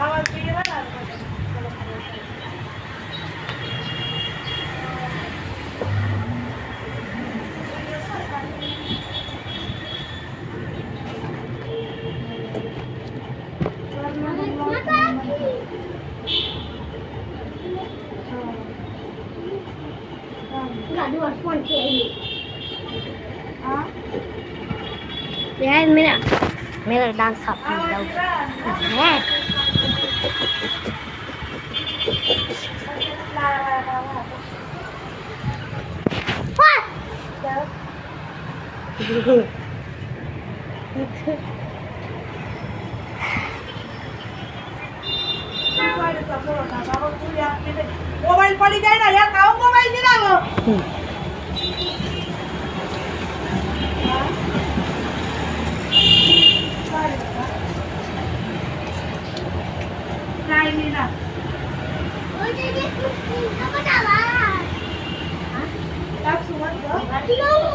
આવા પીવા ના यार मेरा डांस आप जाओ है મોબાઈલ પડી જાય ને યાર કાવ મોબાઈલ દીરાવો કાઈ ની ના ઓજે કે ના બનાવા હા આપ સુમત દો